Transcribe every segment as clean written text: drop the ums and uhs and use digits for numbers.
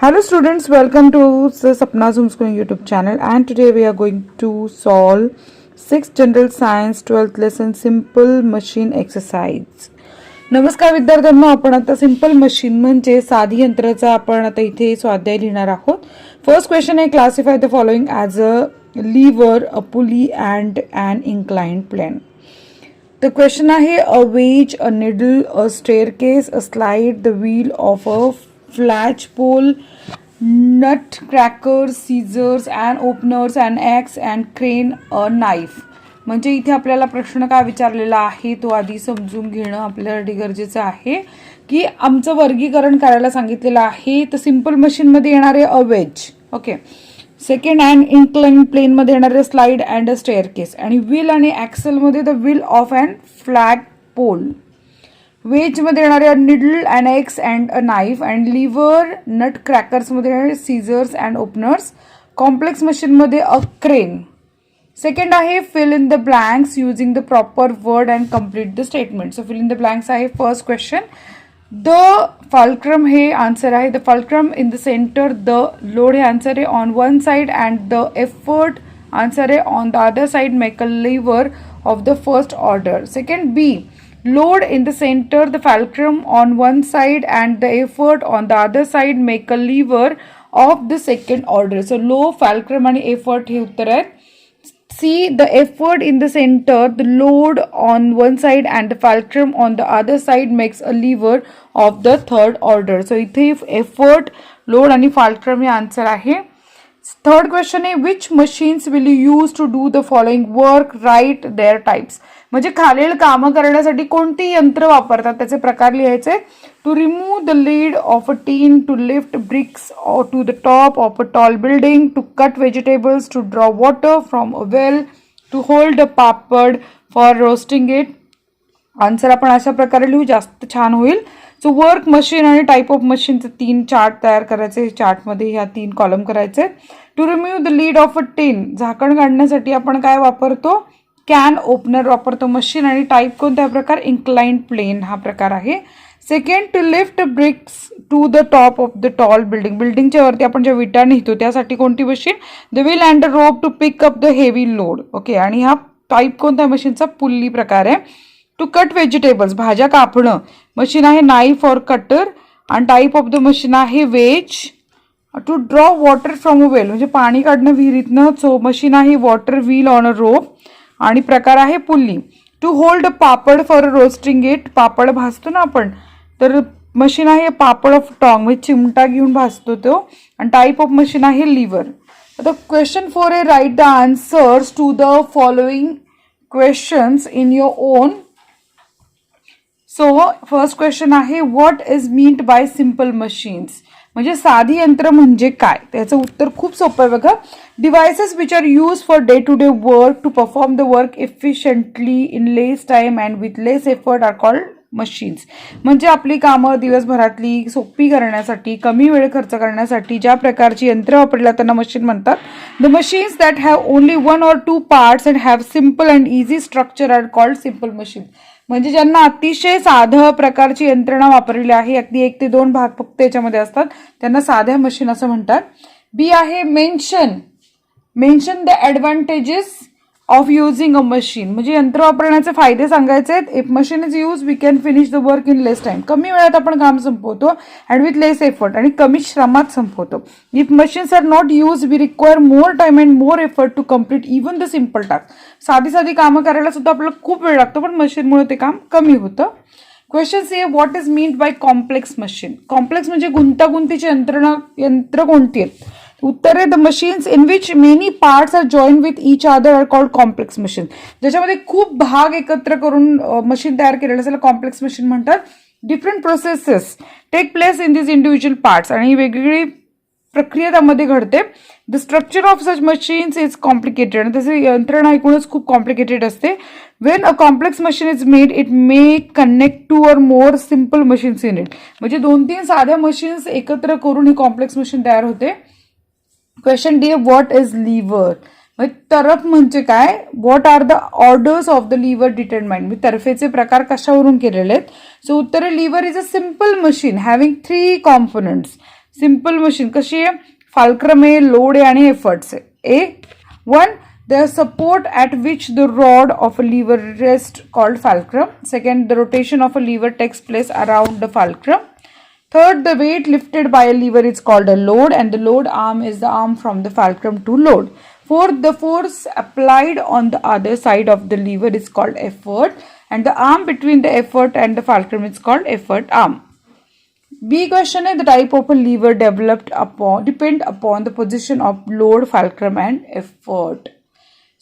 Hello students, welcome to the Sapna's Homeschooling YouTube channel, and today we are going to solve 6th General Science 12th lesson Simple Machine Exercise. नमस्कार विद्यार्थ्यांनो, आपण आता simple machine म्हणजे साधी यंत्राचा आपण आता इथे स्वाध्याय लिहिणार आहोत. फर्स्ट क्वेश्चन आहे, classify the following as a lever, a pulley and an inclined plane. The question आहे, a wedge, a needle, a staircase, a slide, the wheel of a flagpole, nutcrackers, scissors and openers, an axe and crane, a knife. म्हणजे इथे आपल्याला प्रश्न काय विचारलेला आहे तो आधी समजून घेणं आपल्यासाठी गरजेचं आहे की आमचं वर्गीकरण करायला सांगितलेलं आहे. तर सिंपल मशीनमध्ये येणारे a wedge, okay. Second and incline plane मध्ये येणारे स्लाइड अँड अ स्टेअरकेस, आणि व्हील आणि ॲक्सल मध्ये the wheel of and flag pole. Wedge मध्ये येणारे needle and axe and a knife, and lever, nut crackers मध्ये येणारे scissors and openers. Complex machine मध्ये अ क्रेन. सेकंड आहे, fill in the blanks using the proper word and complete the statement. So fill in the blanks आहे first question. The fulcrum हे answer आहे. The fulcrum in the centre. The load हे answer आहे on one side, and the effort answer आहे on the other side. Make a lever of the first order. Second B, load in the center, the fulcrum on one side and the effort on the other side. Make a lever of the second order. So low, fulcrum आणि effort हे उत्तर आहे. C, the effort in the center, the load on one side and the fulcrum on the other side makes a lever of the third order. So इथे effort, load आणि fulcrum हे answer आहे. Third question आहे, which machines will you use to do the following work, write their types. म्हणजे खालील कामं करण्यासाठी कोणती यंत्र वापरतात त्याचे प्रकार लिहायचे. To remove the lid of a tin, to lift bricks to the top of a tall building, to cut vegetables, to draw water from a well, to hold a papad for roasting it. Answer आपण अशा प्रकारे लिहू, जास्त छान होईल. So work machine आणि type of मशीनचे 3 chart तयार करायचे. चार्टमध्ये ह्या 3 कॉलम करायचे. To remove the lid of a tin, झाकण काढण्यासाठी आपण काय वापरतो, कॅन ओपनर वापरतो. मशीन आणि टाईप कोणत्या प्रकार, इन्क्लाइंड प्लेन हा प्रकार आहे. Second, to lift bricks to the top of the tall building, बिल्डिंगच्या वरती आपण ज्या विटा नेतो त्यासाठी कोणती machine, the wheel and the rope to pick up the heavy load, okay. आणि हा टाईप कोणत्या मशीनचा, पुल्ली प्रकार आहे. टू कट व्हेजिटेबल्स, भाज्या कापणं, मशीन आहे नाईफ और कटर, आणि टाईप ऑफ द मशीन आहे wedge. To draw water from a well, म्हणजे पाणी काढणं विहिरीतनं, सो मशीन आहे water wheel on a rope, आणि प्रकार आहे pulley. To hold a papad for roasting it, papad भाजतो ना आपण, तर मशीन आहे पापड ऑफ टॉंग, म्हणजे चिमटा घेऊन भाजतो तो, आणि टाईप ऑफ मशीन आहे लिव्हर. आता क्वेश्चन 4 आहे, write the answers to the following questions in your own. So first question आहे, what is meant by simple machines, म्हणजे साधी यंत्र म्हणजे काय. त्याचं उत्तर खूप सोपं आहे बघा. Devices which are use for day to day work to perform the work efficiently in less time and with less effort are called machines. म्हणजे आपली कामं दिवसभरातली सोपी करण्यासाठी, कमी वेळ खर्च करण्यासाठी ज्या प्रकारची यंत्र वापरली त्यांना मशीन म्हणतात. The machines that have only 1 or 2 parts and have simple and easy structure are called simple machine. म्हणजे ज्यांना अतिशय साधं प्रकारची यंत्रणा वापरलेली आहे, अगदी 1 ते 2 भाग फक्त याच्यामध्ये असतात, त्यांना साध्या मशीन असं म्हणतात. बी आहे, mention the advantages of using a machine, म्हणजे यंत्र वापरण्याचे फायदे सांगायचे आहेत. If machine is use we can finish the work in less time, कमी वेळात आपण काम संपवतो, अँड विथ लेस एफर्ट, आणि कमी श्रमात संपवतो. If machines are not use we require more time and more effort to complete even the simple task. साधी कामं करायला सुद्धा आपल्याला खूप वेळ लागतो, पण मशीनमुळे ते काम कमी होतं. Question C, what is meant by complex machine. Complex म्हणजे गुंतागुंतीची यंत्र कोणती आहेत. उत्तर आहे, the machines in which many parts are join with each other are called complex machine. ज्याच्यामध्ये खूप भाग एकत्र करून मशीन तयार केलेलं असेल कॉम्प्लेक्स मशीन म्हणतात. Different processes take place in this individual parts, आणि वेगवेगळी प्रक्रिया त्यामध्ये घडते. The structure of such machines is complicated, आणि त्याची यंत्रणा एकूणच खूप कॉम्प्लिकेटेड असते. When a complex machine is made it may connect 2 or more simple machines in it, म्हणजे 2-3 साध्या मशीन्स एकत्र करून ही कॉम्प्लेक्स मशीन तयार होते. Question D, what is lever, म्हणजे तरफ म्हणजे काय, what are the orders of the lever determined, म्हणजे तर्फेचे प्रकार कशावरून केलेले आहेत. सो उत्तर, lever is a simple machine having 3 components. Simple machine कशी आहे, फाल्क्रम आहे, लोड आहे आणि एफर्ट्स आहे. A1, the support at which the rod of a lever rests called fulcrum. Second, the rotation of a lever takes place around the fulcrum. Third, the weight lifted by a lever is called a load, and the load arm is the arm from the fulcrum to load. Fourth, the force applied on the other side of the lever is called effort, and the arm between the effort and the fulcrum is called effort arm. B question is the type of a lever depend upon the position of load, fulcrum and effort.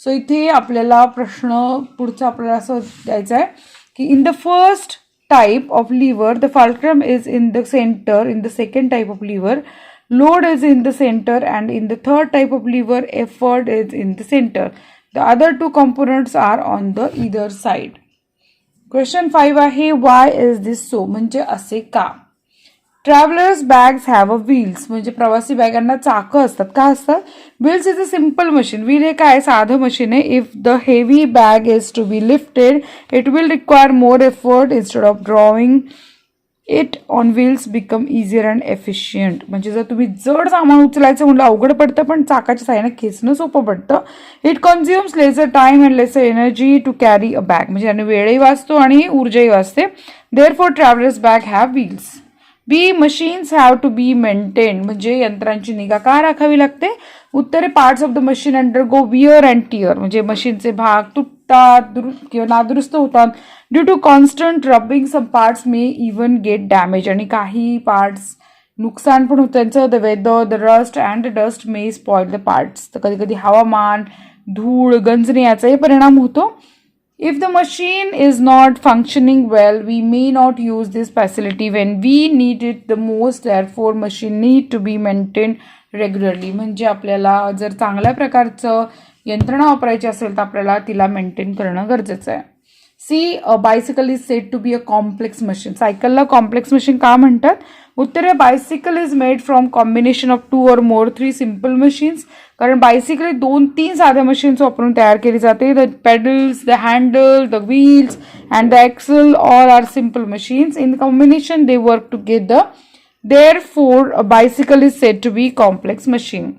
So इथे आपल्याला प्रश्न पुढचा आपल्याला असं द्यायचा आहे की in the first type of lever the fulcrum is in the center, in the second type of lever load is in the center, and in the third type of lever effort is in the center. The other two components are on the either side. Question 5 आहे why is this so, म्हणजे असे का. Travellers bags have a wheels, म्हणजे प्रवासी बॅगांना चाकं असतात. का असतात? Wheels is a simple machine. Wheel हे काय, साधं मशीन आहे. If the heavy bag is to be lifted it will require more effort instead of drawing it on wheels become easier and efficient. म्हणजे जर तुम्ही जड सामान उचलायचं म्हणलं अवघड पडतं, पण चाकाच्या साहाय्याने खेचणं सोपं पडतं. It consumes lesser time and lesser energy to carry a bag, म्हणजे याने वेळही वाचतो आणि ऊर्जाही वाचते. Therefore travellers bag have wheels. B machines have to be maintain, म्हणजे यंत्रांची निगा का राखावी लागते. उत्तरे parts of the machine undergo wear and tear, म्हणजे मशीनचे भाग तुटतात किंवा नादुरुस्त होतात. Due to constant rubbing some parts may even get damage, आणि काही पार्ट्स नुकसान पण होतं त्यांचं. The weather, the rust and the dust may spoil the parts, तर कधी कधी हवामान, धूळ, गंजणे याचाही परिणाम होतो. If the machine is not functioning well, we may not use this facility when we need it the most. Therefore, machine need to be maintained regularly. म्हणजे आपल्याला जर चांगल्या प्रकारचं यंत्रणा वापरायची असेल तर आपल्याला तिला मेंटेन करणं गरजेचं आहे. C a bicycle is said to be a complex machine. सायकलला कॉम्प्लेक्स मशीन का म्हणतात. उत्तर, bicycle is made from combination of 2 or more 3 simple machines. कारण बायसिकल 2-3 साध्या मशीन्स वापरून तयार केली जाते. The pedals, the handle, the wheels and the axle all are simple machines. In combination they work together. Therefore, a bicycle is said to be complex machine.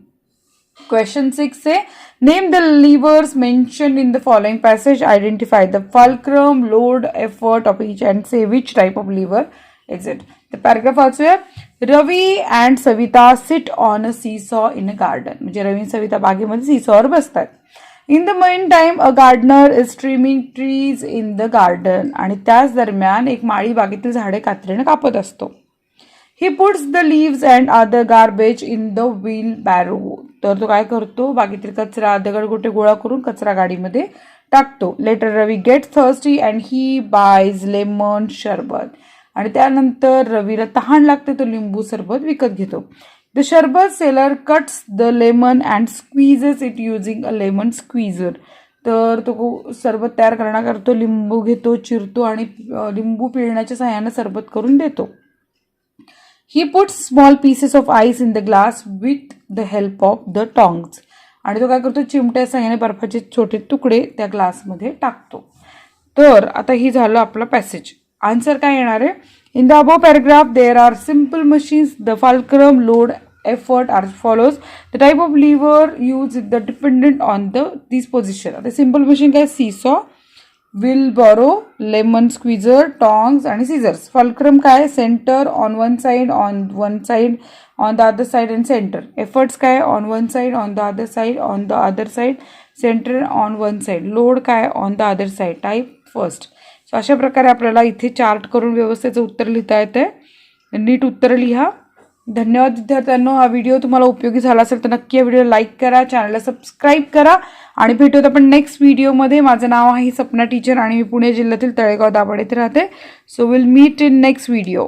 Question 6 say, name the levers mentioned in the following passage. Identify the fulcrum, load, effort of each and say which type of lever is it. The paragraph also Ravi and Savita sit on a seesaw in a garden. म्हणजे रवी आणि सविता बागेमध्ये सीसॉवर बसतात. In the meantime, a gardener is trimming trees in the garden. आणि त्याच दरम्यान एक माळी बागेतील झाडे कात्रीने कापत असतो. He puts the leaves and other garbage in the wheelbarrow. तर तो काय करतो, बागेतील कचरा, दगडगोटे गोळा करून कचरा गाडीमध्ये टाकतो. Later Ravi gets thirsty and he buys lemon शरबत. आणि त्यानंतर रवीला तहान लागते, तो लिंबू सरबत विकत घेतो. The शरबत seller cuts the lemon and squeezes it using a lemon squeezer. तर तो सरबत तयार करण्याकरता लिंबू घेतो, चिरतो आणि लिंबू पिळण्याच्या सहाय्याने सरबत करून देतो. He puts small pieces of ice in the glass with the help of the tongs. आणि तो काय करतो, चिमट्या सहाय्याने बर्फाचे छोटे तुकडे त्या ग्लासमध्ये टाकतो. तर आता ही झालं आपलं पॅसेज. आन्सर काय येणार आहे. In the above paragraph there are simple machines. The fulcrum, load, effort are follows. The type of lever used the dependent on these position. आता सिम्पल मशीन काय, seesaw, wheelbarrow, lemon squeezer, tongs आणि scissors. Fulcrum काय, center on one side, on the other side and center. Efforts काय, on one side, on the other side, center on one side. Load काय, on the other side. Type first. So अशा प्रकारे आपल्याला इथे chart करून व्यवस्थेचं उत्तर लिहिता येते. नीट उत्तर लिहा. धन्यवाद विद्यार्थ्यांनो. हा व्हिडिओ तुम्हाला उपयोगी झाला असेल तर नक्की या व्हिडिओ लाईक करा, चॅनलला सबस्क्राईब करा आणि भेटूत आपण नेक्स्ट व्हिडिओमध्ये. माझं नाव आहे सपना टीचर आणि मी पुणे जिल्ह्यातील तळेगाव दाभाड येथे राहते. So will meet in next video.